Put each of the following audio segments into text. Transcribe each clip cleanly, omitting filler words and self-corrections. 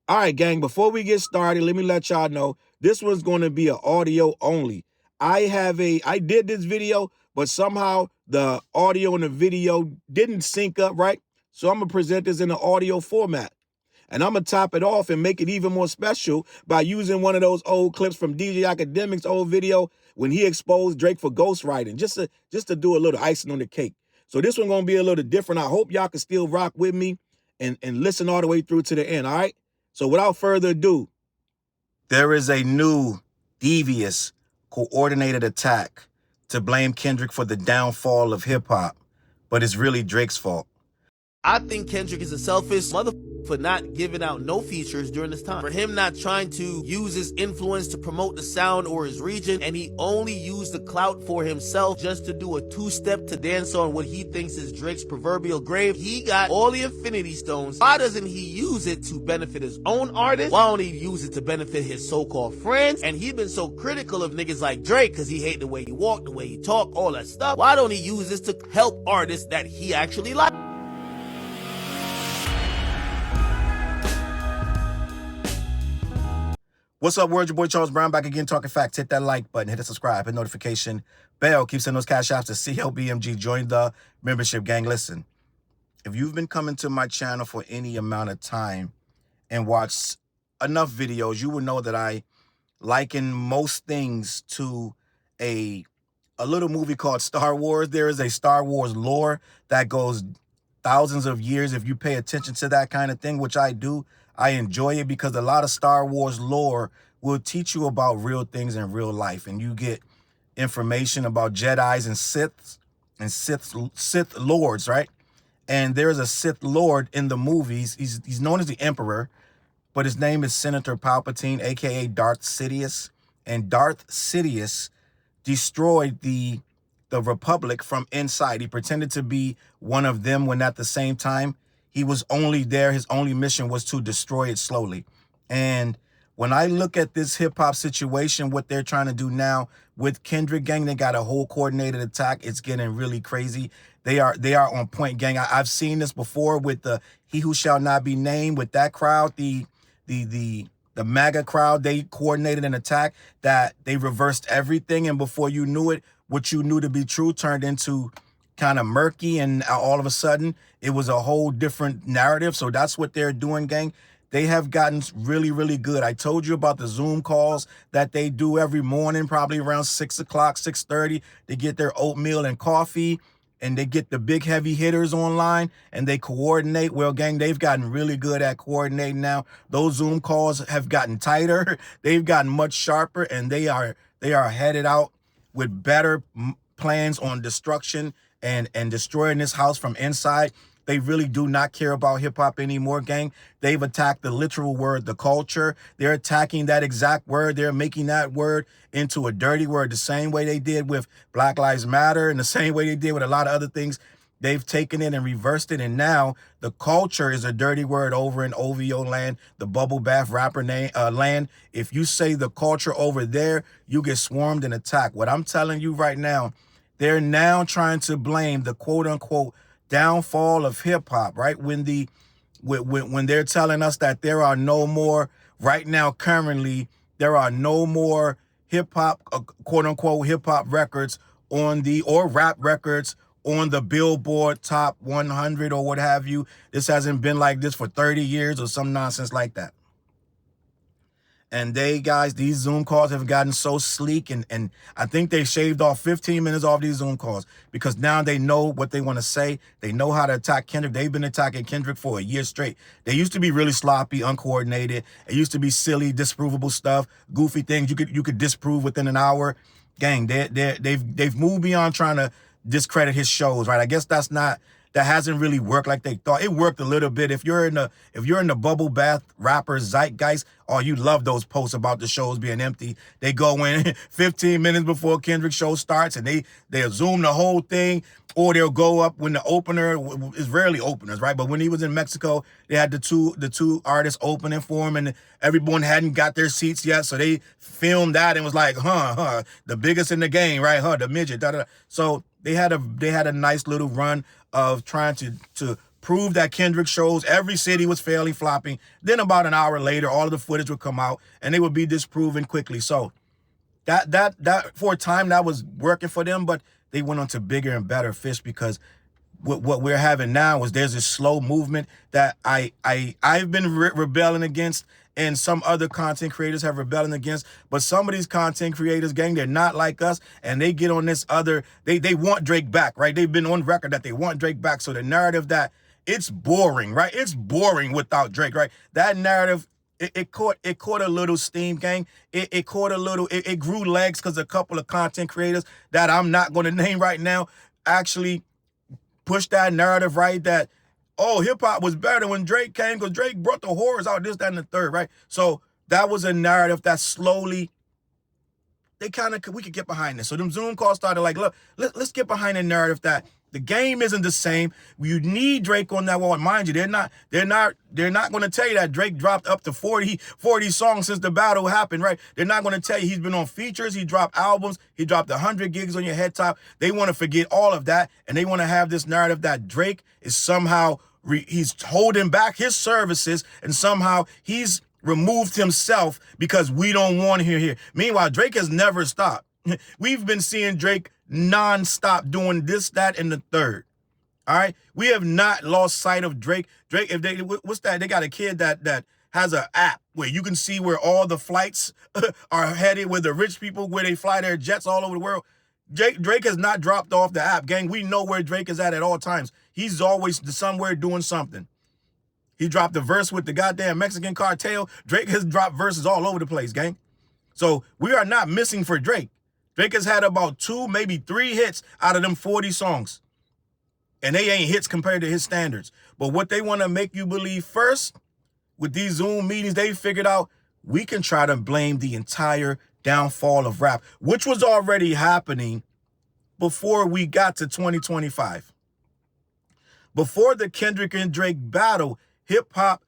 All right, gang, before we get started, let me let y'all know this one's going to be an audio only. I did this video, but somehow the audio and the video didn't sync up right. So I'm going to present this in an audio format. And I'm going to top it off and make it even more special by using one of those old clips from DJ Akademiks' old video when he exposed Drake for ghostwriting, just to do a little icing on the cake. So this one going to be a little different. I hope y'all can still rock with me and listen all the way through to the end, all right? So without further ado, there is a new, devious, coordinated attack to blame Kendrick for the downfall of hip-hop, but it's really Drake's fault. I think Kendrick is a selfish motherfucker for not giving out no features during this time. For him not trying to use his influence to promote the sound or his region, and he only used the clout for himself just to do a two-step to dance on what he thinks is Drake's proverbial grave. He got all the Infinity Stones. Why doesn't he use it to benefit his own artists? Why don't he use it to benefit his so-called friends? And he been so critical of niggas like Drake because he hate the way he walk, the way he talk, all that stuff. Why don't he use this to help artists that he actually likes? What's up, world? Your boy Charles Brown back again talking facts. Hit that like button, hit the subscribe, hit notification bell. Keep sending those Cashaps to CLBMG. Join the membership gang. Listen, if you've been coming to my channel for any amount of time and watched enough videos, you will know that I liken most things to a little movie called Star Wars. There is a Star Wars lore that goes thousands of years. If you pay attention to that kind of thing, which I do, I enjoy it because a lot of Star Wars lore will teach you about real things in real life. And you get information about Jedis and Sith lords, right? And there's a Sith lord in the movies. He's known as the Emperor, but his name is Senator Palpatine, aka Darth Sidious. And Darth Sidious destroyed the Republic from inside. He pretended to be one of them when at the same time he was only there. His only mission was to destroy it slowly. And when I look at this hip hop situation, what they're trying to do now with Kendrick, gang, they got a whole coordinated attack. It's getting really crazy. They are on point, gang. I've seen this before with the He Who Shall Not Be Named, with that crowd, the MAGA crowd. They coordinated an attack that they reversed everything. And before you knew it, what you knew to be true turned into kind of murky, and all of a sudden it was a whole different narrative. So that's what they're doing, gang. They have gotten really, really good. I told you about the Zoom calls that they do every morning, probably around 6 o'clock, 6:30. They get their oatmeal and coffee, and they get the big heavy hitters online, and they coordinate. Well, gang, they've gotten really good at coordinating now. Those Zoom calls have gotten tighter. They've gotten much sharper, and they are headed out with better plans on destruction and destroying this house from inside. They really do not care about hip-hop anymore, gang. They've attacked the literal word, the culture. They're attacking that exact word. They're making that word into a dirty word, the same way they did with Black Lives Matter and the same way they did with a lot of other things. They've taken it and reversed it, and now the culture is a dirty word over in OVO land, the bubble bath rapper land. If you say the culture over there, you get swarmed and attacked. What I'm telling you right now, they're now trying to blame the quote-unquote downfall of hip-hop, right? When they're telling us that there are no more, right now, currently, there are no more hip-hop, quote-unquote hip-hop records or rap records on the Billboard Top 100 or what have you. This hasn't been like this for 30 years or some nonsense like that. And these Zoom calls have gotten so sleek, and I think they shaved off 15 minutes off these Zoom calls because now they know what they want to say. They know how to attack Kendrick. They've been attacking Kendrick for a year straight. They used to be really sloppy, uncoordinated. It used to be silly, disprovable stuff, goofy things you could disprove within an hour. Gang, they've moved beyond trying to discredit his shows, right? I guess that hasn't really worked like they thought. It worked a little bit. If you're in the bubble bath rapper zeitgeist, oh, you love those posts about the shows being empty. They go in 15 minutes before Kendrick's show starts and they'll zoom the whole thing, or they'll go up when the opener is rarely openers, right? But when he was in Mexico, they had the two artists opening for him, and everyone hadn't got their seats yet, so they filmed that and was like, the biggest in the game, right? The midget, da da da. So they had a nice little run of trying to prove that Kendrick shows every city was fairly flopping. Then about an hour later, all of the footage would come out and they would be disproven quickly. So that for a time that was working for them, but they went on to bigger and better fish because what we're having now is there's this slow movement that I've been rebelling against, and some other content creators have rebelling against. But some of these content creators, gang, they're not like us, and they get on this other. They want Drake back, right? They've been on record that they want Drake back. So the narrative that it's boring, right? It's boring without Drake, right? That narrative. It caught a little steam, gang. It caught a little. It grew legs because a couple of content creators that I'm not going to name right now actually push that narrative, right? That, oh, hip hop was better when Drake came because Drake brought the horrors out, this, that, and the third, right? So that was a narrative that slowly, we could get behind this. So them Zoom calls started like, look, let's get behind the narrative that the game isn't the same. You need Drake on that wall. Mind you, they're not going to tell you that Drake dropped up to 40 songs since the battle happened, right? They're not going to tell you he's been on features, he dropped albums, he dropped 100 gigs on your head top. They want to forget all of that, and they want to have this narrative that Drake is somehow, he's holding back his services, and somehow he's removed himself because we don't want him here. Meanwhile, Drake has never stopped. We've been seeing Drake non-stop doing this, that, and the third. All right, we have not lost sight of Drake. Drake, if they, what's that? They got a kid that has an app where you can see where all the flights are headed, where the rich people, where they fly their jets all over the world. Drake has not dropped off the app, gang. We know where Drake is at all times. He's always somewhere doing something. He dropped a verse with the goddamn Mexican cartel. Drake has dropped verses all over the place, gang. So we are not missing for Drake. Drake has had about 2, maybe 3 hits out of them 40 songs. And they ain't hits compared to his standards. But what they want to make you believe first, with these Zoom meetings, they figured out we can try to blame the entire downfall of rap, which was already happening before we got to 2025. Before the Kendrick and Drake battle, hip-hop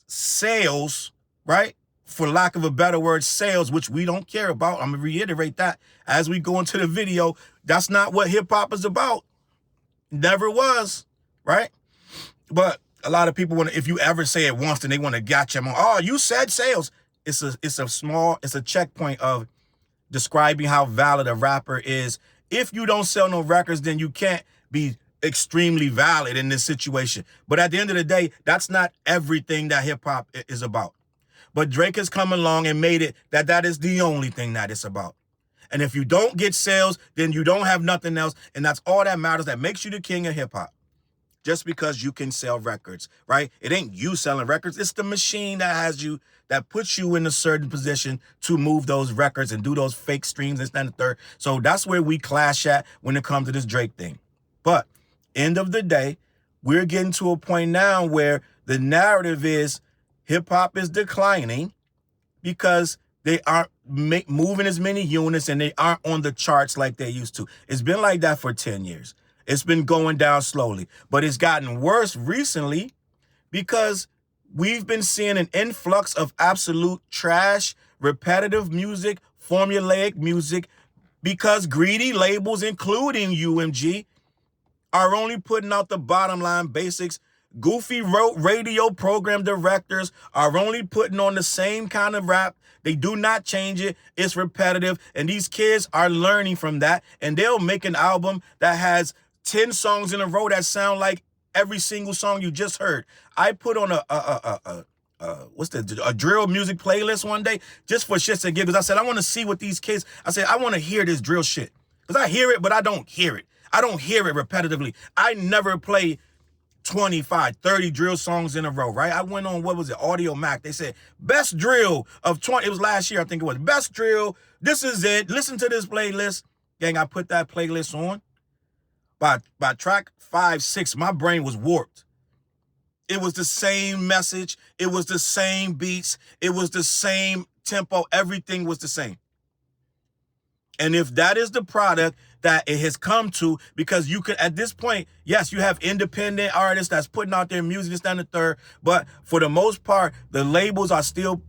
sales, right? For lack of a better word, sales, which we don't care about. I'm going to reiterate that as we go into the video. That's not what hip-hop is about. Never was, right? But a lot of people want to, if you ever say it once, then they want to gotcha them on, oh, you said sales. It's a checkpoint of describing how valid a rapper is. If you don't sell no records, then you can't be extremely valid in this situation. But at the end of the day, that's not everything that hip-hop is about. But Drake has come along and made it that is the only thing that it's about. And if you don't get sales, then you don't have nothing else. And that's all that matters. That makes you the king of hip hop. Just because you can sell records, right? It ain't you selling records. It's the machine that puts you in a certain position to move those records and do those fake streams and the third. So that's where we clash at when it comes to this Drake thing. But end of the day, we're getting to a point now where the narrative is hip hop is declining because they aren't moving as many units and they aren't on the charts like they used to. It's been like that for 10 years. It's been going down slowly, but it's gotten worse recently because we've been seeing an influx of absolute trash, repetitive music, formulaic music, because greedy labels, including UMG, are only putting out the bottom line basics. Goofy radio program directors are only putting on the same kind of rap. They do not change it. It's repetitive. And these kids are learning from that. And they'll make an album that has 10 songs in a row that sound like every single song you just heard. I put on a drill music playlist one day just for shits and giggles. I said, I want to see what these kids, I want to hear this drill shit. Because I hear it, but I don't hear it. I don't hear it repetitively. I never play 25, 30 drill songs in a row, right? I went on, Audio Mac. They said, best drill of 20, it was last year, I think it was. Best drill, this is it. Listen to this playlist. Gang, I put that playlist on. By track 5, 6, my brain was warped. It was the same message. It was the same beats. It was the same tempo. Everything was the same. And if that is the product that it has come to, because you could, at this point, yes, you have independent artists that's putting out their music, this, that, and the third, but for the most part, the labels are still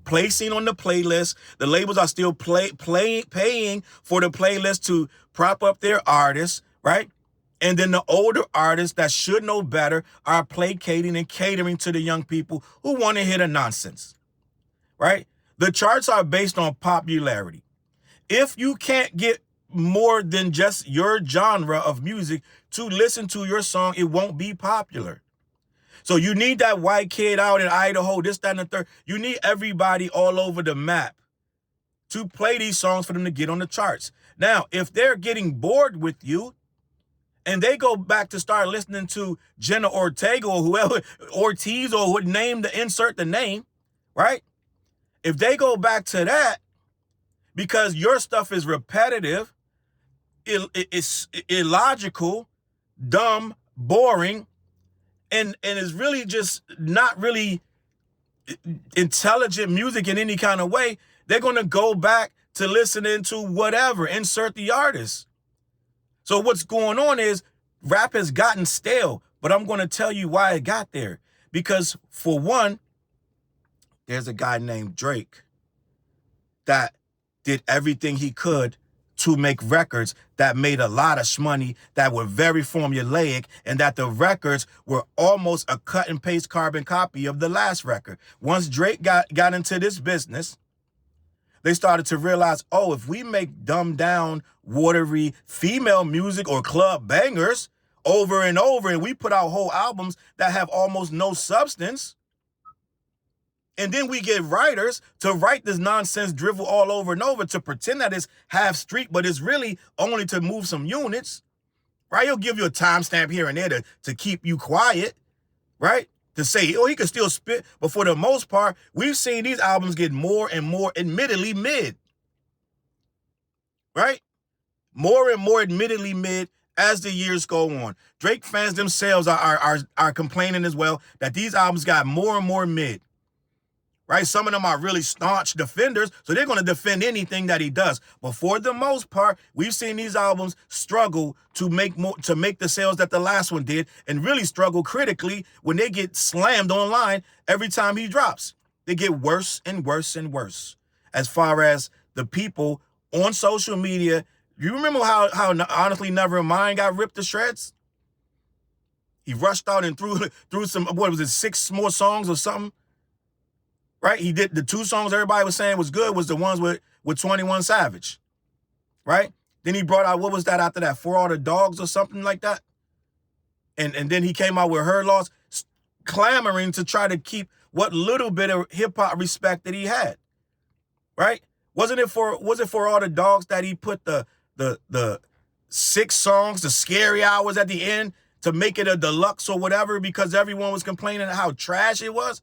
placing on the playlist. The labels are still paying for the playlist to prop up their artists, right? And then the older artists that should know better are placating and catering to the young people who want to hear the nonsense, right? The charts are based on popularity. If you can't get more than just your genre of music to listen to your song, it won't be popular. So you need that white kid out in Idaho, this, that, and the third. You need everybody all over the map to play these songs for them to get on the charts. Now, if they're getting bored with you and they go back to start listening to Jenna Ortega or whoever, Ortiz or would name the insert the name, right? If they go back to that because your stuff is repetitive, it's illogical, dumb, boring, and is really just not really intelligent music in any kind of way, they're going to go back to listening to whatever, insert the artist. So what's going on is rap has gotten stale, but I'm going to tell you why it got there. Because for one, there's a guy named Drake that did everything he could to make records that made a lot of money, that were very formulaic, and that the records were almost a cut and paste carbon copy of the last record. Once Drake got into this business, they started to realize, oh, if we make dumbed down, watery female music or club bangers over and over, and we put out whole albums that have almost no substance, and then we get writers to write this nonsense drivel all over and over to pretend that it's half street, but it's really only to move some units, right? He'll give you a timestamp here and there to keep you quiet, right? To say, oh, he can still spit. But for the most part, we've seen these albums get more and more admittedly mid, right? More and more admittedly mid as the years go on. Drake fans themselves are complaining as well that these albums got more and more mid. Right? Some of them are really staunch defenders, so they're going to defend anything that he does. But for the most part, we've seen these albums struggle to make the sales that the last one did, and really struggle critically when they get slammed online every time he drops. They get worse and worse and worse. As far as the people on social media, you remember how Honestly Nevermind got ripped to shreds? He rushed out and threw some, what was it, 6 more songs or something? Right? He did the 2 songs everybody was saying was good was the ones with 21 Savage. Right? Then he brought out, what was that after that? For All the Dogs or something like that? And then he came out with Her Loss, clamoring to try to keep what little bit of hip-hop respect that he had. Right? Was it for All the Dogs that he put the 6 songs, the scary hours at the end to make it a deluxe or whatever because everyone was complaining how trash it was?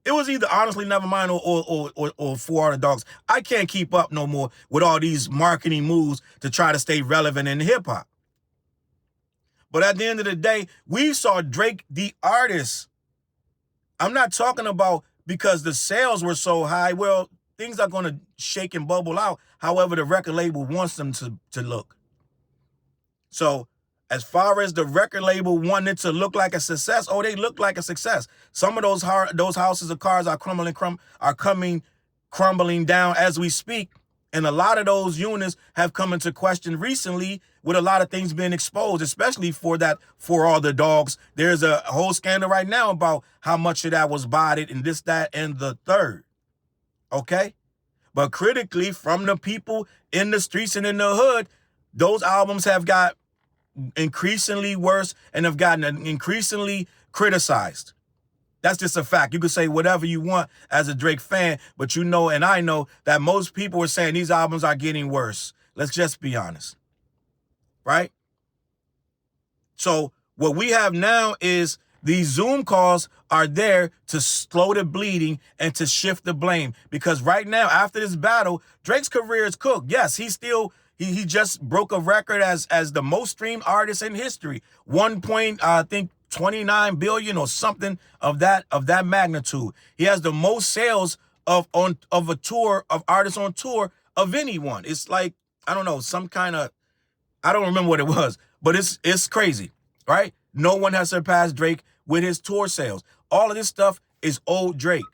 It was either Honestly Nevermind or For All the Dogs. I can't keep up no more with all these marketing moves to try to stay relevant in hip-hop. But at the end of the day, we saw Drake, the artist. I'm not talking about because the sales were so high. Well, things are going to shake and bubble out however the record label wants them to look. So as far as the record label wanted to look like a success, oh, they look like a success. Some of those houses of cards are coming crumbling down as we speak. And a lot of those units have come into question recently with a lot of things being exposed, especially for All the Dogs. There's a whole scandal right now about how much of that was botted and this, that, and the third. Okay? But critically, from the people in the streets and in the hood, those albums have got increasingly worse and have gotten increasingly criticized. That's just a fact. You can say whatever you want as a Drake fan, but you know, and I know that most people are saying these albums are getting worse. Let's just be honest. Right? So what we have now is these Zoom calls are there to slow the bleeding and to shift the blame. Because right now, after this battle, Drake's career is cooked. Yes, he just broke a record as the most streamed artist in history. 29 billion or something of that magnitude. He has the most sales of a tour of artists on tour of anyone. It's like, I don't know, some kind of, I don't remember what it was, but it's crazy, right? No one has surpassed Drake with his tour sales. All of this stuff is old Drake.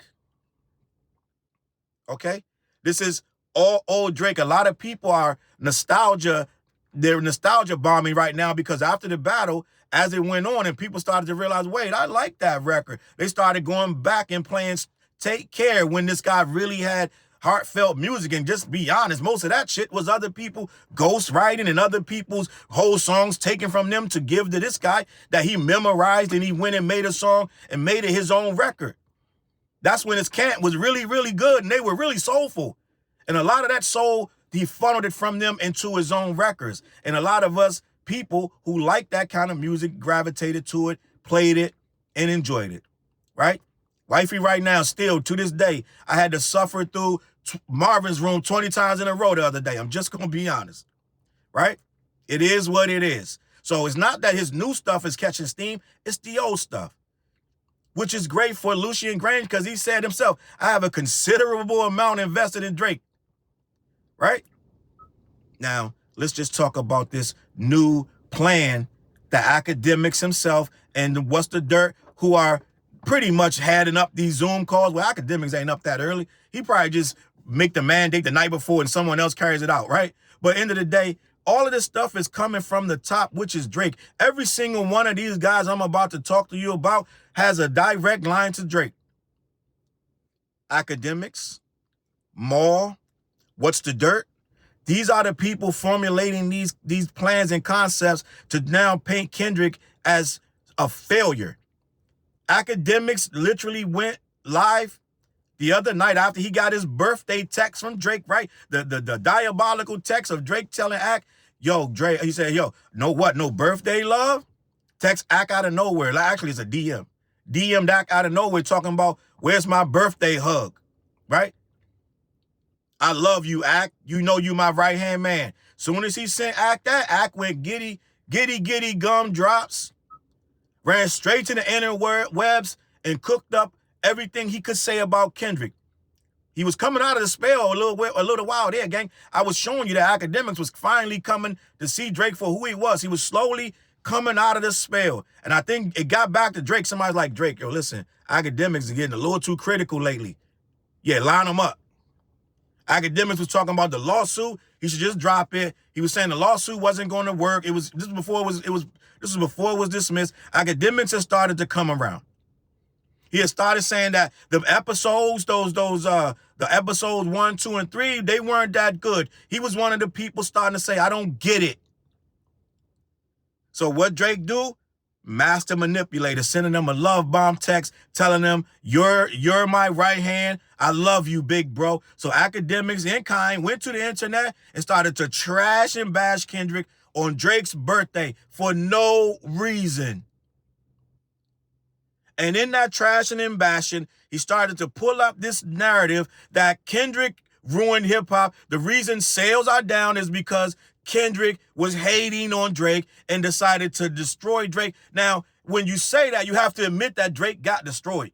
Okay? This is all old Drake. A lot of people are nostalgia they're nostalgia bombing right now because after the battle, as it went on and people started to realize, wait, I like that record. They started going back and playing Take Care when this guy really had heartfelt music. And just be honest, most of that shit was other people ghostwriting and other people's whole songs taken from them to give to this guy that he memorized, and he went and made a song and made it his own record. That's when his camp was really, really good and they were really soulful. And a lot of that soul, he funneled it from them into his own records. And a lot of us people who like that kind of music gravitated to it, played it, and enjoyed it, right? Wifey right now, still to this day, I had to suffer through Marvin's Room 20 times in a row the other day. I'm just going to be honest, right? It is what it is. So it's not that his new stuff is catching steam. It's the old stuff, which is great for Lucian Grange because he said himself, I have a considerable amount invested in Drake, right? Now, let's just talk about this new plan that Akademiks himself and What's the Dirt, who are pretty much heading up these Zoom calls. Well, Akademiks ain't up that early. He probably just make the mandate the night before and someone else carries it out, right? But end of the day, all of this stuff is coming from the top, which is Drake. Every single one of these guys I'm about to talk to you about has a direct line to Drake. Akademiks, Maul, What's the Dirt? These are the people formulating these plans and concepts to now paint Kendrick as a failure. Akademiks literally went live the other night after he got his birthday text from Drake, right? The diabolical text of Drake telling Ak, yo, Drake, he said, yo, no birthday love? Text Ak out of nowhere. Actually, it's a DM. DM'd Ak out of nowhere talking about, where's my birthday hug, right? I love you, Ak. You know you my right-hand man. Soon as he sent Ak that, Ak went giddy gumdrops, ran straight to the interwebs and cooked up everything he could say about Kendrick. He was coming out of the spell a little while there, gang. I was showing you that Akademiks was finally coming to see Drake for who he was. He was slowly coming out of the spell. And I think it got back to Drake. Somebody's like, Drake, yo, listen, Akademiks are getting a little too critical lately. Yeah, line them up. Akademiks was talking about the lawsuit. He should just drop it. He was saying the lawsuit wasn't going to work. This was before it was dismissed. Akademiks had started to come around. He had started saying that the episodes, the episodes 1, 2, and 3, they weren't that good. He was one of the people starting to say, I don't get it. So what Drake do? Master manipulator, sending them a love bomb text, telling them, you're my right hand. I love you, big bro. So Akademiks in kind went to the internet and started to trash and bash Kendrick on Drake's birthday for no reason. And in that trashing and bashing, he started to pull up this narrative that Kendrick ruined hip-hop. The reason sales are down is because Kendrick was hating on Drake and decided to destroy Drake. Now, when you say that, you have to admit that Drake got destroyed.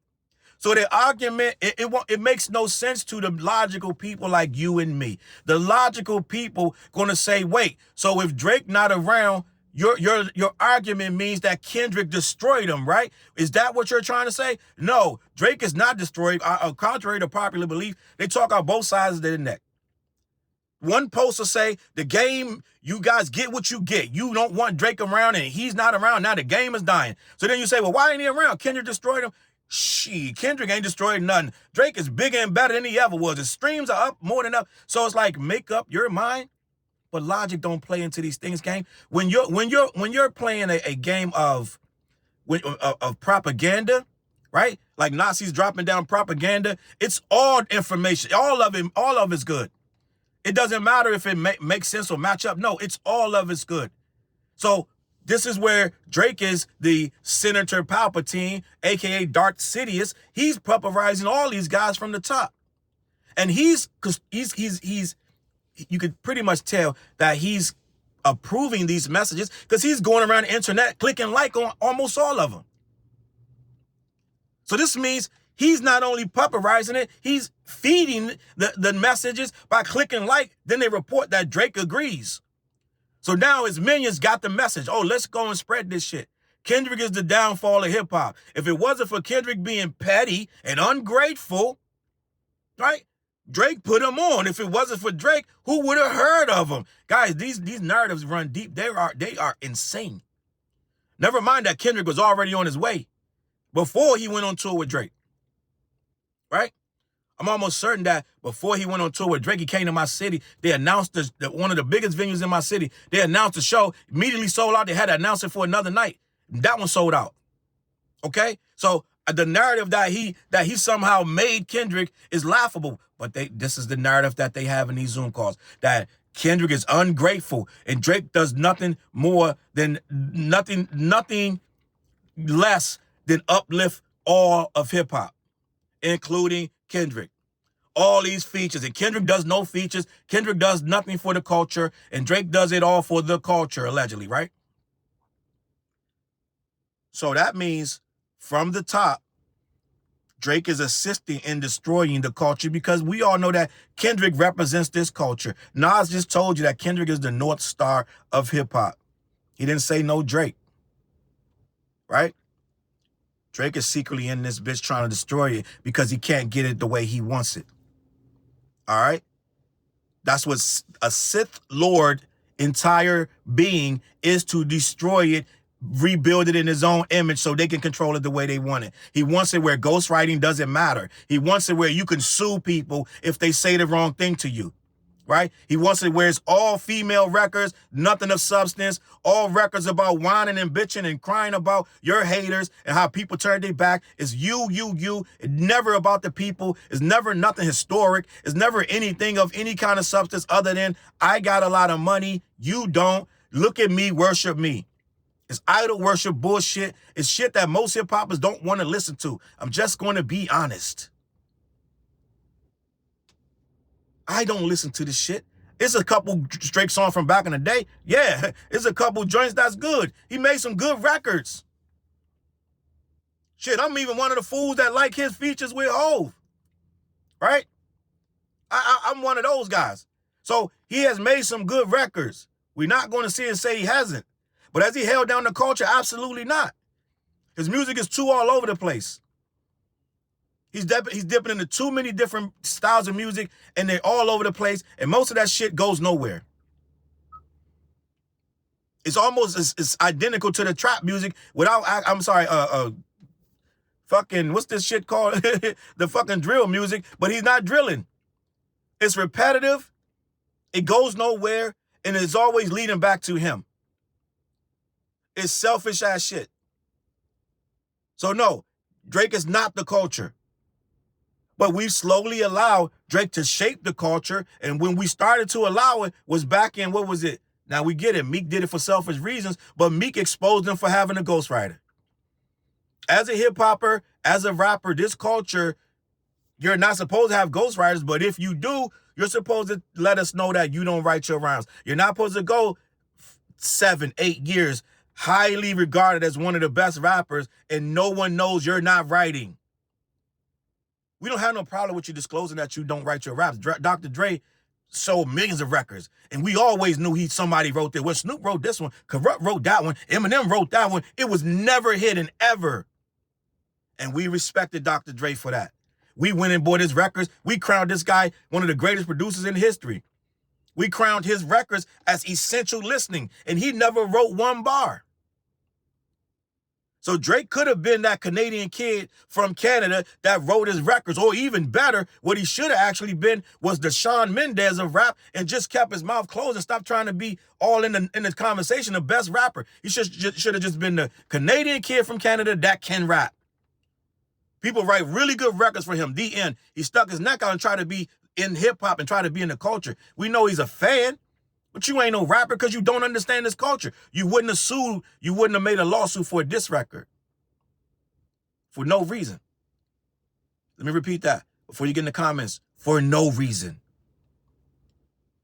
So the argument, it makes no sense to the logical people like you and me. The logical people going to say, wait, so if Drake not around, your argument means that Kendrick destroyed him, right? Is that what you're trying to say? No, Drake is not destroyed. Contrary to popular belief, they talk on both sides of the neck. One post will say, the game, you guys get what you get. You don't want Drake around and he's not around. Now the game is dying. So then you say, well, why ain't he around? Kendrick destroyed him. Kendrick ain't destroyed nothing. Drake is bigger and better than he ever was. His streams are up more than up. So it's like, make up your mind. But logic don't play into these things, gang. When you're playing a game of propaganda, right? Like Nazis dropping down propaganda, it's all information. All of it's good. It doesn't matter if it makes sense or match up. No, it's all of it's good. So this is where Drake is the Senator Palpatine, aka Darth Sidious. He's pulverizing all these guys from the top, and he's you could pretty much tell that he's approving these messages because he's going around the internet clicking like on almost all of them. So this means he's not only pulverizing it, he's feeding the messages by clicking like. Then they report that Drake agrees. So now his minions got the message. Oh, let's go and spread this shit. Kendrick is the downfall of hip hop. If it wasn't for Kendrick being petty and ungrateful, right? Drake put him on. If it wasn't for Drake, who would have heard of him? Guys, these narratives run deep. They are insane. Never mind that Kendrick was already on his way before he went on tour with Drake. Right? I'm almost certain that before he went on tour with Drake, he came to my city. They announced one of the biggest venues in my city. They announced the show, immediately sold out. They had to announce it for another night. That one sold out. Okay? So the narrative that he somehow made Kendrick is laughable. But this is the narrative that they have in these Zoom calls. That Kendrick is ungrateful and Drake does nothing more than nothing less than uplift all of hip hop, including Kendrick. All these features, and Kendrick does no features. Kendrick does nothing for the culture, and Drake does it all for the culture, allegedly, right? So that means from the top, Drake is assisting in destroying the culture because we all know that Kendrick represents this culture. Nas just told you that Kendrick is the North Star of hip hop. He didn't say no Drake, right? Drake is secretly in this bitch trying to destroy it because he can't get it the way he wants it. All right? That's what a Sith Lord entire being is, to destroy it, rebuild it in his own image so they can control it the way they want it. He wants it where ghostwriting doesn't matter. He wants it where you can sue people if they say the wrong thing to you. Right? He wants it where it's all female records, nothing of substance, all records about whining and bitching and crying about your haters and how people turn their back. It's you. It's never about the people. It's never nothing historic. It's never anything of any kind of substance other than I got a lot of money, you don't. Look at me, worship me. It's idol worship bullshit. It's shit that most hip hoppers don't want to listen to. I'm just going to be honest. I don't listen to this shit. It's a couple Drake songs from back in the day. Yeah, it's a couple joints that's good. He made some good records. Shit, I'm even one of the fools that like his features with Hov. Right? I'm one of those guys. So he has made some good records. We're not going to sit and say he hasn't. But has he held down the culture? Absolutely not. His music is too all over the place. He's dipping into too many different styles of music, and they're all over the place, and most of that shit goes nowhere. It's almost it's identical to the trap music without, fucking, what's this shit called? The fucking drill music, but he's not drilling. It's repetitive, it goes nowhere, and it's always leading back to him. It's selfish ass shit. So no, Drake is not the culture. But we slowly allow Drake to shape the culture. And when we started to allow it was back in, what was it? Now we get it. Meek did it for selfish reasons, but Meek exposed him for having a ghostwriter. As a hip hopper, as a rapper, this culture, you're not supposed to have ghostwriters, but if you do, you're supposed to let us know that you don't write your rhymes. You're not supposed to go 7, 8 years, highly regarded as one of the best rappers, and no one knows you're not writing. We don't have no problem with you disclosing that you don't write your raps. Dr. Dre sold millions of records, and we always knew somebody wrote it. Well, Snoop wrote this one, Corrupt wrote that one, Eminem wrote that one. It was never hidden, ever. And we respected Dr. Dre for that. We went and bought his records. We crowned this guy one of the greatest producers in history. We crowned his records as essential listening, and he never wrote one bar. So Drake could have been that Canadian kid from Canada that wrote his records, or even better, what he should have actually been was the Shawn Mendes of rap and just kept his mouth closed and stopped trying to be all in the conversation, the best rapper. He should have just been the Canadian kid from Canada that can rap. People write really good records for him. The end. He stuck his neck out and tried to be in hip-hop and try to be in the culture. We know he's a fan, but you ain't no rapper because you don't understand this culture. You wouldn't have sued, you wouldn't have made a lawsuit for a diss record. For no reason. Let me repeat that before you get in the comments. For no reason.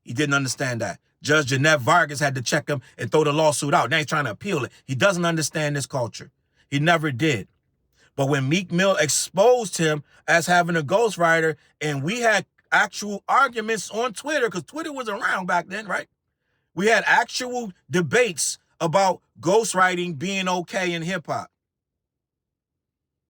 He didn't understand that. Judge Jeanette Vargas had to check him and throw the lawsuit out. Now he's trying to appeal it. He doesn't understand this culture. He never did. But when Meek Mill exposed him as having a ghostwriter, and we had actual arguments on Twitter, because Twitter was around back then, right? We had actual debates about ghostwriting being okay in hip-hop.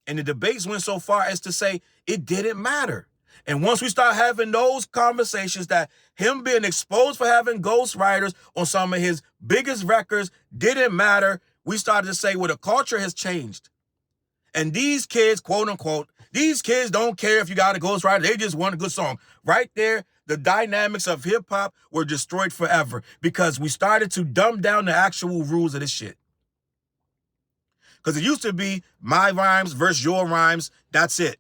And the debates went so far as to say it didn't matter. And once we start having those conversations that him being exposed for having ghostwriters on some of his biggest records didn't matter, we started to say, well, the culture has changed. And these kids, quote unquote, these kids don't care if you got a ghostwriter. They just want a good song. Right there, the dynamics of hip hop were destroyed forever because we started to dumb down the actual rules of this shit. Because it used to be my rhymes versus your rhymes. That's it.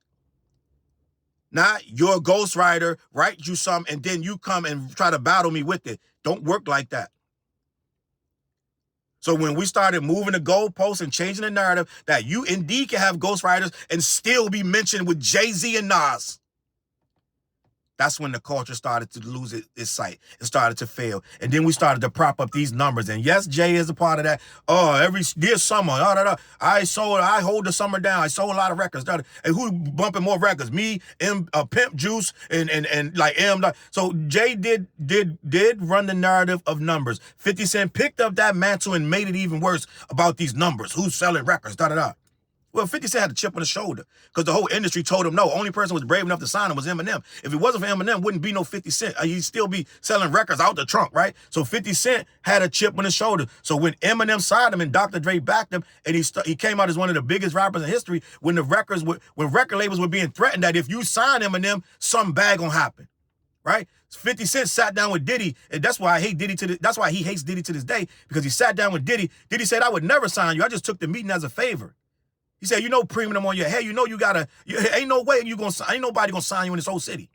Not your ghostwriter write you some and then you come and try to battle me with it. Don't work like that. So when we started moving the goalposts and changing the narrative that you indeed can have ghostwriters and still be mentioned with Jay-Z and Nas, that's when the culture started to lose its sight. It started to fail. And then we started to prop up these numbers. And yes, Jay is a part of that. Oh, every year summer, I hold the summer down. I sold a lot of records. And who bumping more records? Me, Pimp Juice, and like M. So Jay did run the narrative of numbers. 50 Cent picked up that mantle and made it even worse about these numbers. Who's selling records? Well, 50 Cent had a chip on his shoulder because the whole industry told him no. Only person who was brave enough to sign him was Eminem. If it wasn't for Eminem, wouldn't be no 50 Cent. He'd still be selling records out the trunk, right? So 50 Cent had a chip on his shoulder. So when Eminem signed him and Dr. Dre backed him, and he came out as one of the biggest rappers in history, when record labels were being threatened that if you sign Eminem, some bad gonna happen, right? 50 Cent sat down with Diddy, and that's why that's why he hates Diddy to this day, because he sat down with Diddy. Diddy said, I would never sign you. I just took the meeting as a favor. He said, premium on your head. Ain't nobody gonna sign you in this whole city.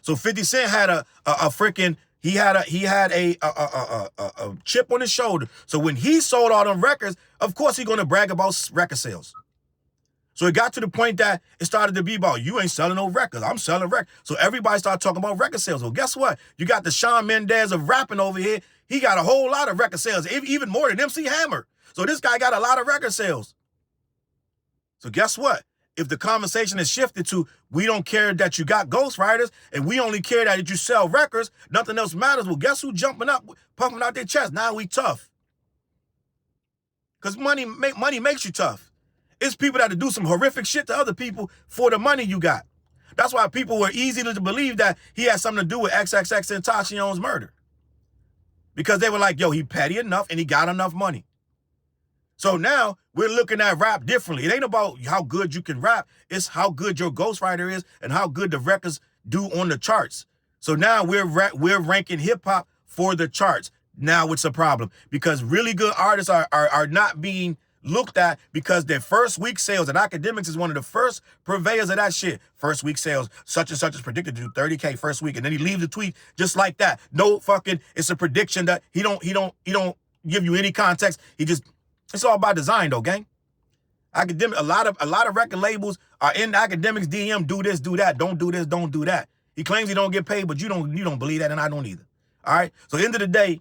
So 50 Cent had a chip on his shoulder. So when he sold all them records, of course he gonna brag about record sales. So it got to the point that it started to be about, you ain't selling no records. I'm selling records. So everybody started talking about record sales. Well, guess what? You got the Shawn Mendes of rapping over here. He got a whole lot of record sales, even more than MC Hammer. So this guy got a lot of record sales. So guess what? If the conversation is shifted to, we don't care that you got ghostwriters and we only care that you sell records, nothing else matters. Well, guess who jumping up, puffing out their chest? Now we tough. Because money makes you tough. It's people that do some horrific shit to other people for the money you got. That's why people were easy to believe that he had something to do with XXXTentacion's murder. Because they were like, yo, he petty enough and he got enough money. So now we're looking at rap differently. It ain't about how good you can rap. It's how good your ghostwriter is and how good the records do on the charts. So now we're ranking hip hop for the charts. Now it's a problem because really good artists are not being looked at because their first week sales, and Akademiks is one of the first purveyors of that shit. First week sales, such and such is predicted to do 30K first week, and then he leaves the tweet just like that. No fucking, it's a prediction that he don't give you any context. It's all by design though, gang. A lot of record labels are in Akademiks DM, do this, do that, don't do this, don't do that. He claims he don't get paid, but you don't believe that, and I don't either. All right. So at the end of the day,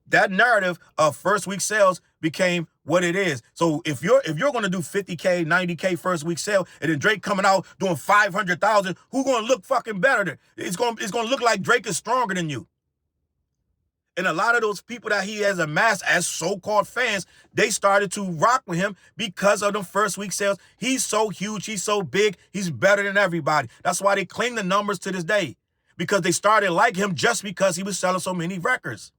that narrative of first week sales became what it is. So if you're gonna do 50K, 90K first week sale, and then Drake coming out doing 500,000, who's gonna look fucking better? It's gonna look like Drake is stronger than you. And a lot of those people that he has amassed as so-called fans, they started to rock with him because of the first week sales. He's so huge, he's so big, he's better than everybody. That's why they cling the numbers to this day, because they started like him just because he was selling so many records.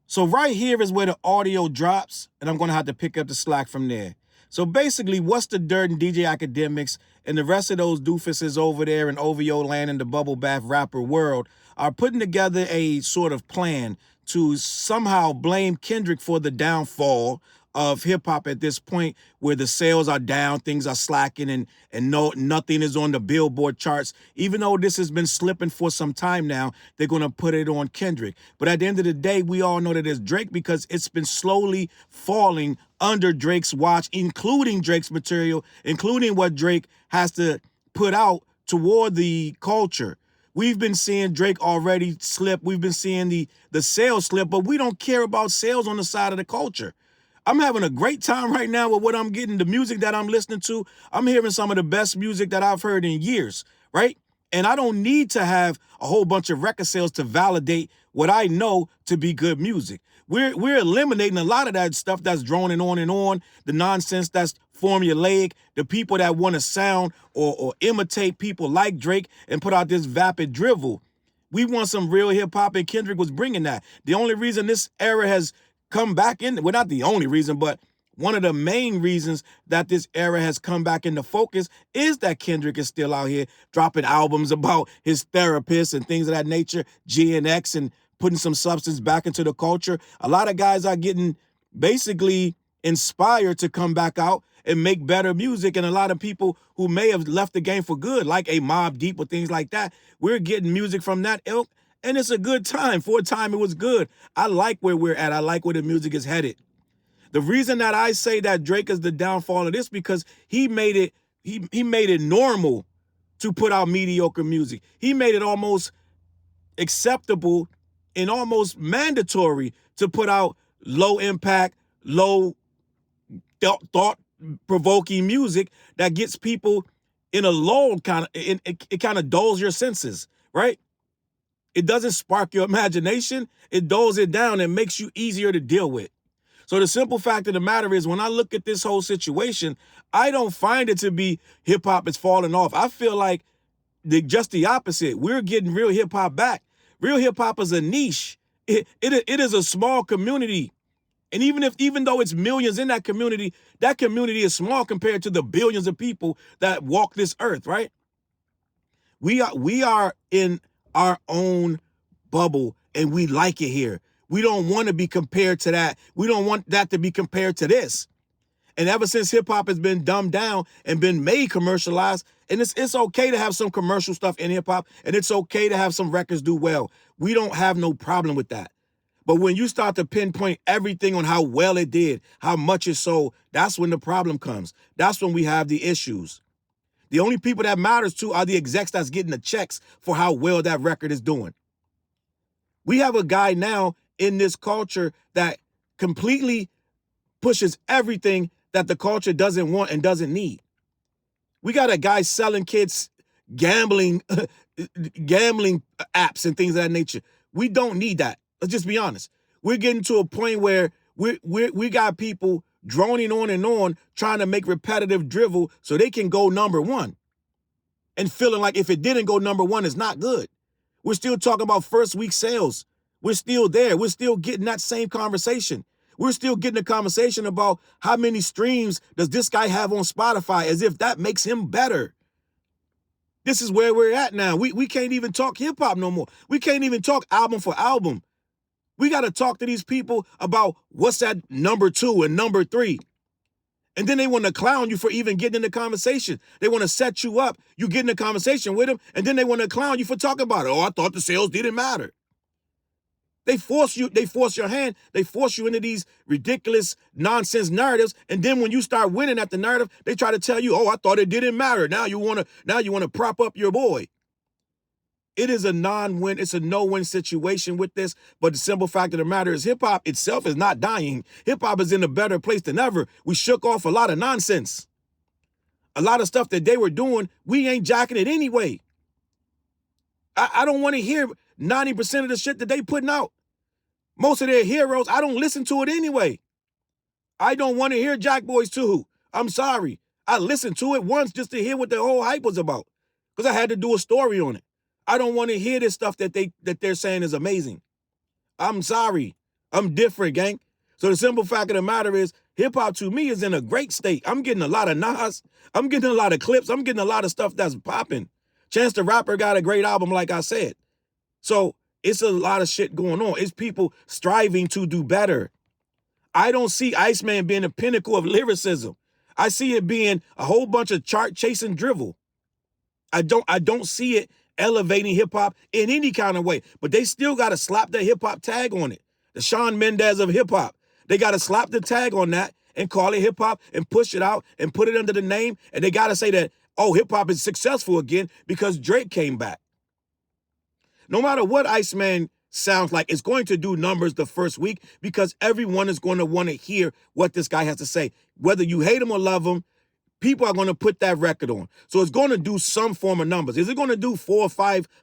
So right here is where the audio drops, and I'm going to have to pick up the slack from there. So basically, What's the Dirt and DJ Akademiks and the rest of those doofuses over there in OVO land and the bubble bath rapper world are putting together a sort of plan to somehow blame Kendrick for the downfall of hip-hop at this point, where the sales are down, things are slacking, and nothing is on the Billboard charts. Even though this has been slipping for some time now, they're going to put it on Kendrick. But at the end of the day, we all know that it's Drake because it's been slowly falling under Drake's watch, including Drake's material, including what Drake has to put out toward the culture. We've been seeing Drake already slip. We've been seeing the sales slip, but we don't care about sales on the side of the culture. I'm having a great time right now with what I'm getting, the music that I'm listening to. I'm hearing some of the best music that I've heard in years, right? And I don't need to have a whole bunch of record sales to validate what I know to be good music. We're eliminating a lot of that stuff that's droning on, the nonsense that's formulaic, the people that want to sound or imitate people like Drake and put out this vapid drivel. We want some real hip hop, and Kendrick was bringing that. The only reason this era has come back in, well, not the only reason, but one of the main reasons that this era has come back into focus is that Kendrick is still out here dropping albums about his therapist and things of that nature, G and X, and putting some substance back into the culture. A lot of guys are getting basically inspired to come back out and make better music. And a lot of people who may have left the game for good, like a Mobb Deep or things like that, we're getting music from that ilk. And it's a good time. For a time, it was good. I like where we're at. I like where the music is headed. The reason that I say that Drake is the downfall of this, because he made it, he made it normal to put out mediocre music. He made it almost acceptable and almost mandatory to put out low impact, low thought-provoking music that gets people in a lull, it kind of dulls your senses, right? It doesn't spark your imagination. It dulls it down and makes you easier to deal with. So the simple fact of the matter is, when I look at this whole situation, I don't find it to be hip-hop is falling off. I feel like just the opposite. We're getting real hip-hop back. Real hip-hop is a niche. It is a small community. And even though it's millions in that community is small compared to the billions of people that walk this earth, right? We are in our own bubble, and we like it here. We don't want to be compared to that. We don't want that to be compared to this. And ever since hip-hop has been dumbed down and been made commercialized, and it's okay to have some commercial stuff in hip-hop, and it's okay to have some records do well. We don't have no problem with that. But when you start to pinpoint everything on how well it did, how much it sold, that's when the problem comes. That's when we have the issues. The only people that matters to are the execs that's getting the checks for how well that record is doing. We have a guy now in this culture that completely pushes everything that the culture doesn't want and doesn't need. We got a guy selling kids gambling apps and things of that nature. We don't need that. Let's just be honest. We're getting to a point where we got people droning on and on trying to make repetitive drivel so they can go number one, and feeling like if it didn't go number one, it's not good. We're still talking about first week sales. We're still there. We're still getting that same conversation. We're still getting a conversation about how many streams does this guy have on Spotify, as if that makes him better. This is where we're at now. We can't even talk hip-hop no more. We can't even talk album for album. We got to talk to these people about what's that number 2 and number 3. And then they want to clown you for even getting in the conversation. They want to set you up. You get in a conversation with them, and then they want to clown you for talking about it. Oh, I thought the sales didn't matter. They force you, they force your hand, they force you into these ridiculous nonsense narratives. And then when you start winning at the narrative, they try to tell you, oh, I thought it didn't matter. Now you want to prop up your boy. It is a non-win, it's a no-win situation with this. But the simple fact of the matter is, hip-hop itself is not dying. Hip-hop is in a better place than ever. We shook off a lot of nonsense. A lot of stuff that they were doing, we ain't jacking it anyway. I don't want to hear 90% of the shit that they putting out. Most of their heroes, I don't listen to it anyway. I don't want to hear Jack Boys 2. I'm sorry. I listened to it once just to hear what the whole hype was about, because I had to do a story on it. I don't want to hear this stuff that they're saying is amazing. I'm sorry. I'm different, gang. So the simple fact of the matter is, hip-hop to me is in a great state. I'm getting a lot of Nas. I'm getting a lot of clips. I'm getting a lot of stuff that's popping. Chance the Rapper got a great album, like I said. So it's a lot of shit going on. It's people striving to do better. I don't see Iceman being the pinnacle of lyricism. I see it being a whole bunch of chart-chasing drivel. I don't see it elevating hip-hop in any kind of way. But they still got to slap the hip-hop tag on it. The Shawn Mendes of hip-hop. They got to slap the tag on that and call it hip-hop and push it out and put it under the name. And they got to say that, oh, hip-hop is successful again because Drake came back. No matter what Iceman sounds like, it's going to do numbers the first week because everyone is going to want to hear what this guy has to say. Whether you hate him or love him, people are going to put that record on. So it's going to do some form of numbers. Is it going to do 400,000 or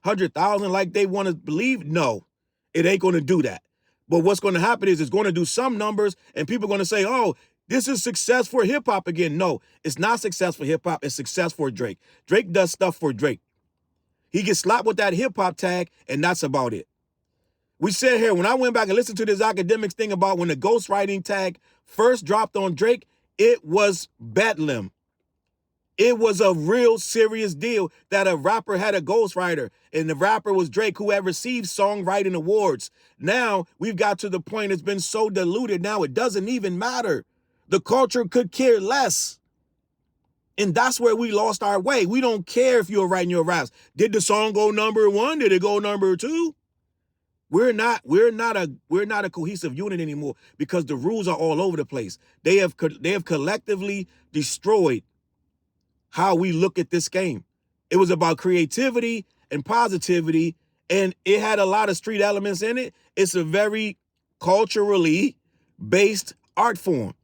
500,000 like they want to believe? No, it ain't going to do that. But what's going to happen is it's going to do some numbers and people are going to say, oh, this is success for hip hop again. No, it's not success for hip hop. It's success for Drake. Drake does stuff for Drake. He gets slapped with that hip hop tag and that's about it. We said here, when I went back and listened to this Akademiks thing about when the ghostwriting tag first dropped on Drake, it was bedlam. It was a real serious deal that a rapper had a ghostwriter, and the rapper was Drake, who had received songwriting awards. Now we've got to the point it's been so diluted now it doesn't even matter. The culture could care less. And that's where we lost our way. We don't care if you're writing your raps. Did the song go number 1? Did it go number 2? We're not a cohesive unit anymore because the rules are all over the place. They have collectively destroyed how we look at this game. It was about creativity and positivity, and it had a lot of street elements in it. It's a very culturally based art form.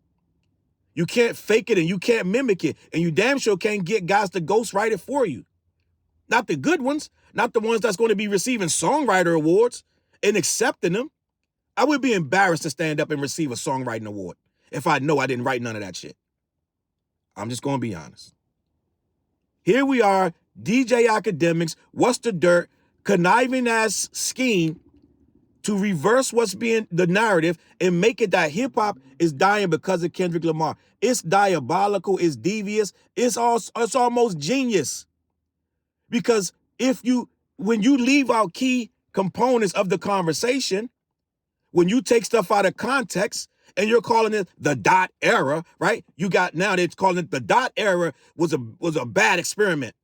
You can't fake it and you can't mimic it, and you damn sure can't get guys to ghostwrite it for you. Not the good ones, not the ones that's going to be receiving songwriter awards and accepting them. I would be embarrassed to stand up and receive a songwriting award if I know I didn't write none of that shit. I'm just going to be honest. Here we are, DJ Akademiks, what's the dirt, conniving ass scheme to reverse what's being the narrative and make it that hip hop is dying because of Kendrick Lamar. It's diabolical, it's devious, it's almost genius. Because when you leave out key components of the conversation, when you take stuff out of context, and you're calling it the dot era, right? You got now they're calling it the dot era was a bad experiment,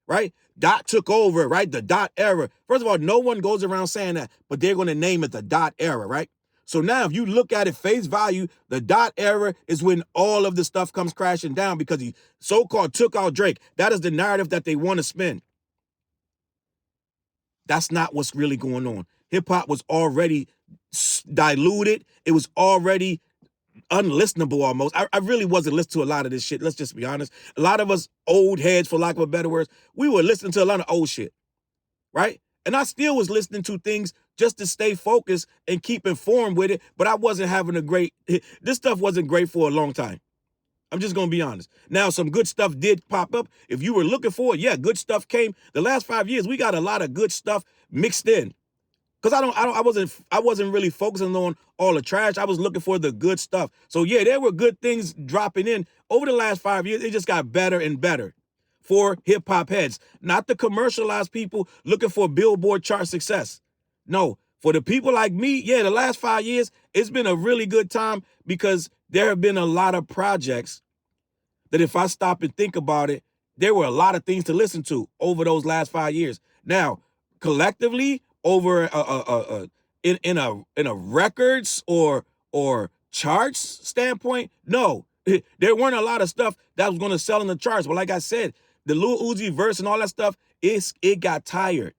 right? Dot took over, right? The dot era. First of all, no one goes around saying that, but they're going to name it the dot era, right? So now if you look at it face value, the dot era is when all of the stuff comes crashing down because he so-called took out Drake. That is the narrative that they want to spin. That's not what's really going on. Hip-hop was already diluted. It was already unlistenable almost. I really wasn't listening to a lot of this shit. Let's just be honest. A lot of us old heads, for lack of a better word, we were listening to a lot of old shit, right? And I still was listening to things just to stay focused and keep informed with it, but I wasn't having this stuff wasn't great for a long time. I'm just going to be honest. Now, some good stuff did pop up. If you were looking for it, yeah, good stuff came. The last 5 years, we got a lot of good stuff mixed in. Because I wasn't really focusing on all the trash. I was looking for the good stuff. So yeah, there were good things dropping in. Over the last 5 years, it just got better and better for hip hop heads. Not the commercialized people looking for Billboard chart success. No, for the people like me, yeah, the last 5 years, it's been a really good time because there have been a lot of projects that if I stop and think about it, there were a lot of things to listen to over those last 5 years. Now, collectively, over in a records or charts standpoint, no, there weren't a lot of stuff that was going to sell in the charts. But like I said, the Lil Uzi verse and all that stuff, it got tired.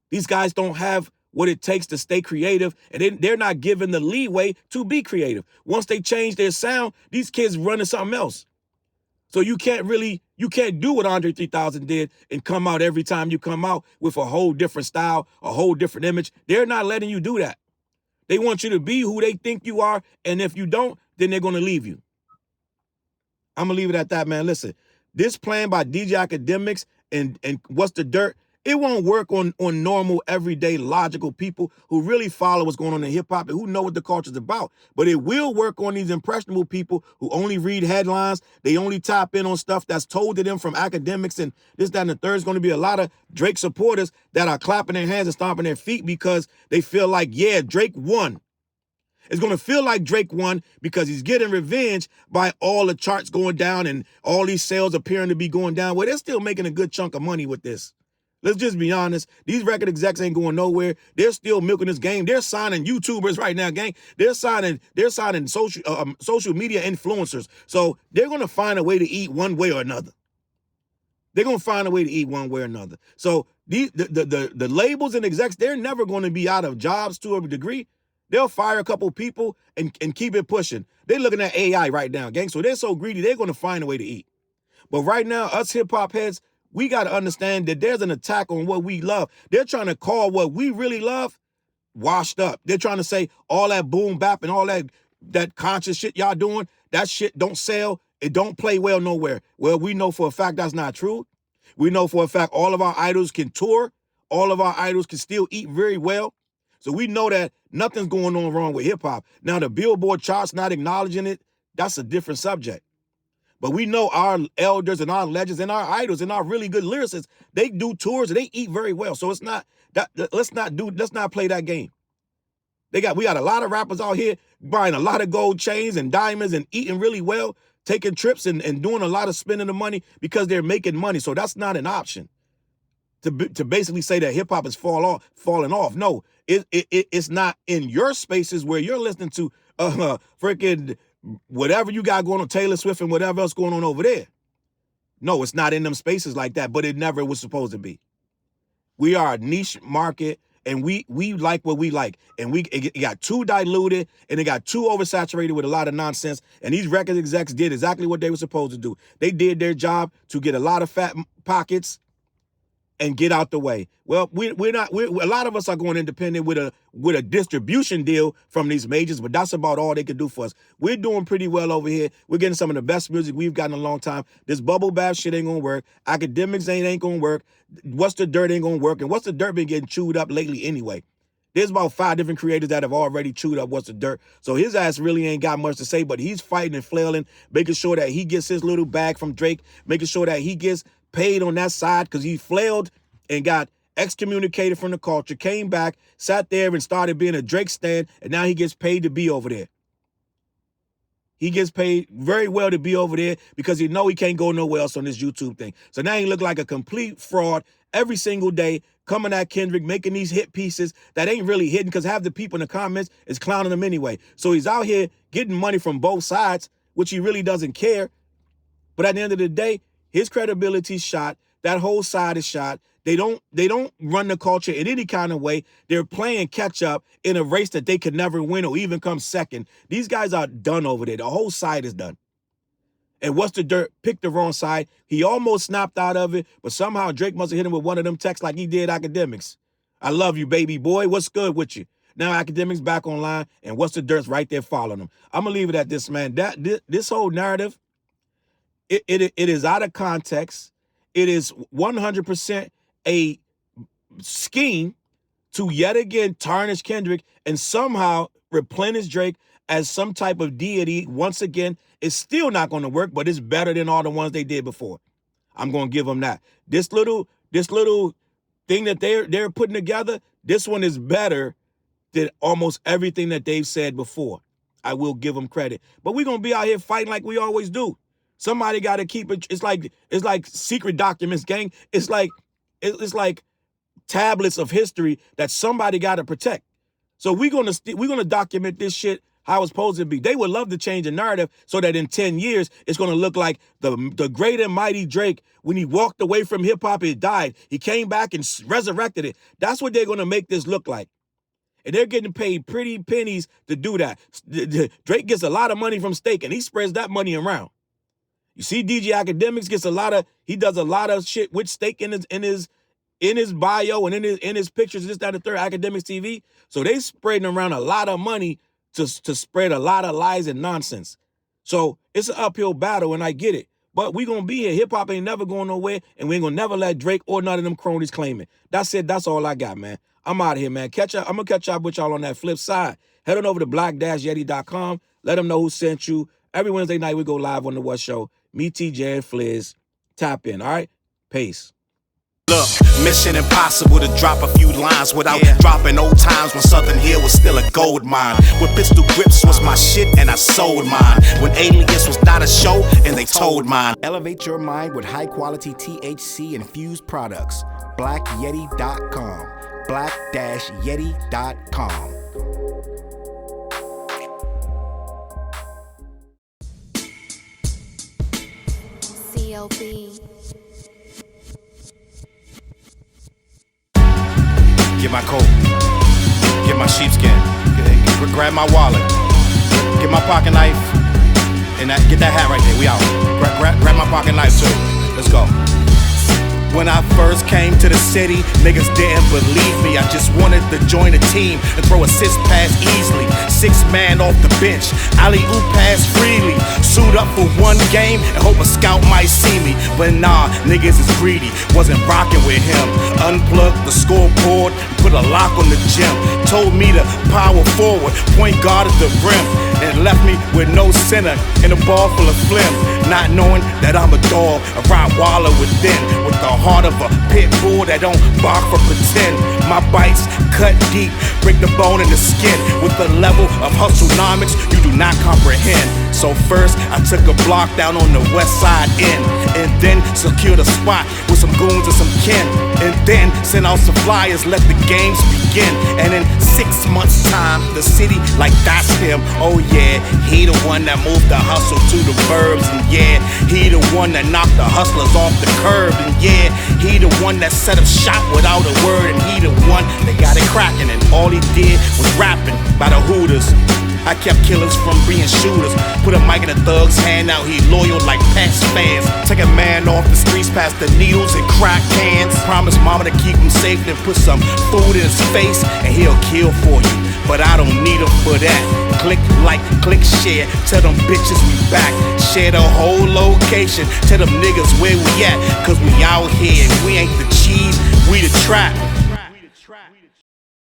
These guys don't have what it takes to stay creative, and they're not given the leeway to be creative. Once they change their sound, these kids running something else. So you can't do what Andre 3000 did and come out every time you come out with a whole different style, a whole different image. They're not letting you do that. They want you to be who they think you are, and if you don't, then they're going to leave you. I'm going to leave it at that, man. Listen, this plan by DJ Akademiks and What's the Dirt, it won't work on normal, everyday, logical people who really follow what's going on in hip-hop and who know what the culture's about. But it will work on these impressionable people who only read headlines. They only tap in on stuff that's told to them from Akademiks and this, that, and the third. Is going to be a lot of Drake supporters that are clapping their hands and stomping their feet because they feel like, yeah, Drake won. It's going to feel like Drake won because he's getting revenge by all the charts going down and all these sales appearing to be going down. Well, they're still making a good chunk of money with this. Let's just be honest. These record execs ain't going nowhere. They're still milking this game. They're signing YouTubers right now, gang. They're signing social media influencers. So they're going to find a way to eat one way or another. They're going to find a way to eat one way or another. So the labels and execs, they're never going to be out of jobs to a degree. They'll fire a couple people and keep it pushing. They're looking at AI right now, gang. So they're so greedy, they're going to find a way to eat. But right now, us hip-hop heads, we got to understand that there's an attack on what we love. They're trying to call what we really love washed up. They're trying to say all that boom bap and all that conscious shit y'all doing, that shit don't sell. It don't play well nowhere. Well, we know for a fact that's not true. We know for a fact all of our idols can tour. All of our idols can still eat very well. So we know that nothing's going on wrong with hip hop. Now the Billboard charts not acknowledging it, that's a different subject. But we know our elders and our legends and our idols and our really good lyricists, they do tours and they eat very well. So it's not that, let's not play that game. We got a lot of rappers out here buying a lot of gold chains and diamonds and eating really well, taking trips and doing a lot of spending the money because they're making money. So that's not an option. To basically say that hip hop is falling off. No, it's not in your spaces where you're listening to freaking whatever you got going on, Taylor Swift and whatever else going on over there. No, it's not in them spaces like that, but it never was supposed to be. We are a niche market, and we like what we like. And it got too diluted, and it got too oversaturated with a lot of nonsense. And these record execs did exactly what they were supposed to do. They did their job to get a lot of fat pockets and get out the way. Well, a lot of us are going independent with a distribution deal from these majors, but that's about all they can do for us. We're doing pretty well over here. We're getting some of the best music we've gotten in a long time. This bubble bath shit ain't gonna work. Akademiks ain't gonna work. What's the Dirt ain't gonna work. And What's the Dirt been getting chewed up lately anyway? There's about 5 different creators that have already chewed up What's the Dirt. So his ass really ain't got much to say, but he's fighting and flailing, making sure that he gets his little bag from Drake, making sure that he gets paid on that side because he flailed and got excommunicated from the culture, came back, sat there and started being a Drake stan, and now he gets paid to be over there. He gets paid very well to be over there because he know he can't go nowhere else on this YouTube thing. So now he look like a complete fraud every single day, coming at Kendrick, making these hit pieces that ain't really hitting because half the people in the comments is clowning him anyway. So he's out here getting money from both sides, which he really doesn't care. But at the end of the day, his credibility's shot. That whole side is shot. They don't run the culture in any kind of way. They're playing catch up in a race that they could never win or even come second. These guys are done over there. The whole side is done. And What's the Dirt picked the wrong side. He almost snapped out of it, but somehow Drake must have hit him with one of them texts like he did Akademiks. I love you, baby boy. What's good with you? Now Akademiks back online, and What's the Dirt's right there following him. I'm gonna leave it at this, man. This whole narrative, it is out of context. It is 100% a scheme to yet again tarnish Kendrick and somehow replenish Drake as some type of deity. Once again, it's still not going to work, but it's better than all the ones they did before. I'm going to give them that. This little thing that they're putting together, this one is better than almost everything that they've said before. I will give them credit. But we're going to be out here fighting like we always do. Somebody got to keep it. It's like secret documents, gang. It's like tablets of history that somebody got to protect. So we're gonna document this shit how it's supposed to be. They would love to change the narrative so that in 10 years it's gonna look like the great and mighty Drake, when he walked away from hip hop, it died. He came back and resurrected it. That's what they're gonna make this look like. And they're getting paid pretty pennies to do that. Drake gets a lot of money from Stake, and he spreads that money around. You see, DJ Akademiks he does a lot of shit with Stake in his bio and in his pictures, this, that, and the third, Akademiks TV. So they spreading around a lot of money to spread a lot of lies and nonsense. So it's an uphill battle, and I get it. But we gonna be here. Hip hop ain't never going nowhere, and we ain't gonna never let Drake or none of them cronies claim it. That's it. That's all I got, man. I'm out of here, man. I'm gonna catch up with y'all on that flip side. Head on over to black-yeti.com. Let them know who sent you. Every Wednesday night we go live on the What Show. Me, TJ, and Fliz. Tap in, all right? Peace. Look, mission impossible to drop a few lines without dropping old times when Southern Hill was still a gold mine. When pistol grips was my shit and I sold mine. When Alias was not a show and they told mine. Elevate your mind with high quality THC infused products. BlackYeti.com. Black-Yeti.com. CLB. Get my coat, get my sheepskin, grab my wallet, get my pocket knife, and get that hat right there. We out. Grab my pocket knife too. Let's go. When I first came to the city, niggas didn't believe me. I just wanted to join a team and throw assist pass easily. 6 man off the bench, alley-oop pass freely. Suit up for one game and hope a scout might see me. But nah, niggas is greedy, wasn't rocking with him. Unplugged the scoreboard, put a lock on the gym. Told me to power forward, point guard at the rim. And left me with no center and a ball full of phlegm. Not knowing that I'm a dog, a Rottweiler within, with the heart of a pit bull that don't bark for pretend. My bites cut deep, break the bone and the skin, with the level of hustlenomics you do not comprehend. So first I took a block down on the west side end, and then secured a spot with some goons and some kin, and then sent out some flyers, let the games begin. And in 6 months time, the city like that's him. Oh yeah, he the one that moved the hustle to the burbs. And yeah, he the one that knocked the hustlers off the curb. And yeah, he the one that set up shop without a word. And he the one that got it cracking, and all he did was rapping by the Hooters. I kept killers from being shooters. Put a mic in a thug's hand, now he loyal like Pats fans. Take a man off the streets past the needles and crack cans. Promise mama to keep him safe, then put some food in his face, and he'll kill for you. But I don't need him for that. Click like, click share, tell them bitches we back. Share the whole location, tell them niggas where we at. Cause we out here, we ain't the cheese, we the trap.